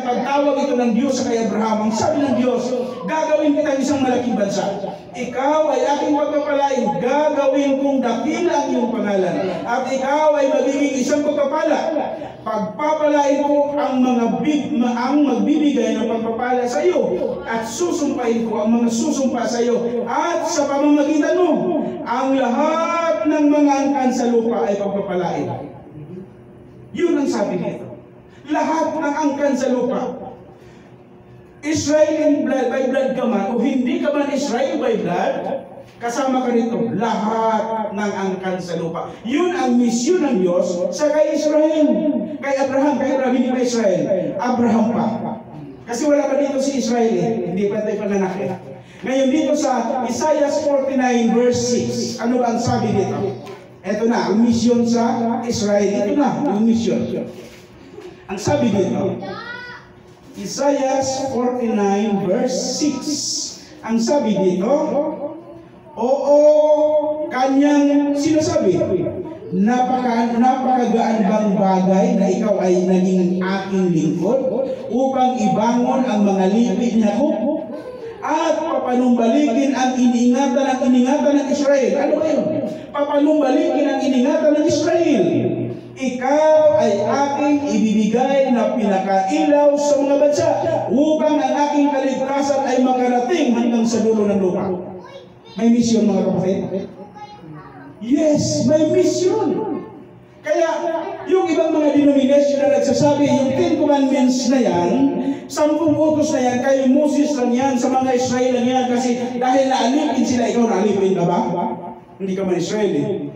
pagtawag ito ng Diyos sa kay Abraham, ang sabi ng Diyos, gagawin kita isang malaking bansa. Ikaw ay aking pagpapalain, gagawin kong dakila ang iyong pangalan. At ikaw ay magiging isang pagpapala. Pagpapalain ko ang magbibigay ng pagpapala sa iyo. At susumpain ko ang mga susumpa sa iyo. At sa pamamagitan mo, ang lahat ng mga angkan sa lupa ay pagpapalain. Yun ang sabi nito. Lahat ng angkan sa lupa. Israel in blood, by blood ka man, o hindi ka man Israel by blood, kasama ka nito. Lahat ng angkan sa lupa. Yun ang misyon ng Diyos sa kay Israel. Kay Abraham, hindi pa Israel. Abraham pa. Kasi wala pa dito si Israel eh. Hindi pa tayo panganak eh. Ngayon dito sa Isaiah 49 verse 6, ano ba ang sabi dito? Ito na, ang mission sa Israel. Ito na, ang mission. Ang sabi dito, Isaiah 49 verse 6. Ang sabi dito, oo, kanyang sinasabi, napakagaan bang bagay na ikaw ay naging aking lingkod upang ibangon ang mga lipi niya ko at papanumbalikin ang iniingatan ng Israel. Ano ba yun? Papanumbalikin ang iningatan ng Israel. Ikaw ay aking ibibigay na pinakailaw sa mga bansa upang ang aking kaligtasan ay makarating hanggang sa dulo ng lupa. May misyon mga kapatid? Yes, may misyon. Kaya yung ibang mga denomination na nagsasabi, yung 10 Commandments na yan, 10 utos na yan, kay Moses lang yan, sa mga Israel lang yan, kasi dahil naalipin sila, ikaw naalipin ka ba? Hindi ka man Israel eh.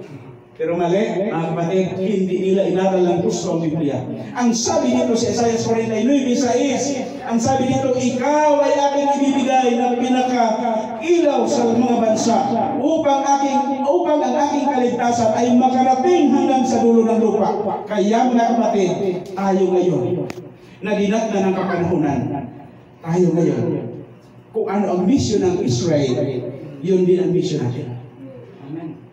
Pero mali, mga kapatid, hindi nila inaral ang gusto ang Biblia. Ang sabi dito sa Isaiah 49:6, ang sabi dito, ikaw ay aking ibibigay na pinakailaw sa mga bansa upang ang aking kaligtasan ay makarating hanggang sa dulo ng lupa. Kaya mga kapatid, tayo ngayon, na dinatna ng kapanahunan, tayo ngayon, kung ano ang mission ng Israel, yun din ang mission natin.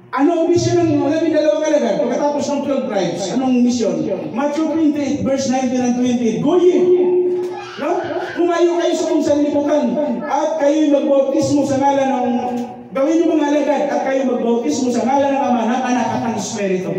Ano ang mission ng 12 alagad? Pagkatapos ng 12 tribes, anong mission? Matthew 28, verse 19 and 28. Go ye! No? Humayo kayo sa kung sanlibutan at kayo'y magbautismo sa ngalan ng... Gawin niyo mga alagad at kayo'y magbautismo sa ngalan ng Ama, ng Anak at ng Espiritu.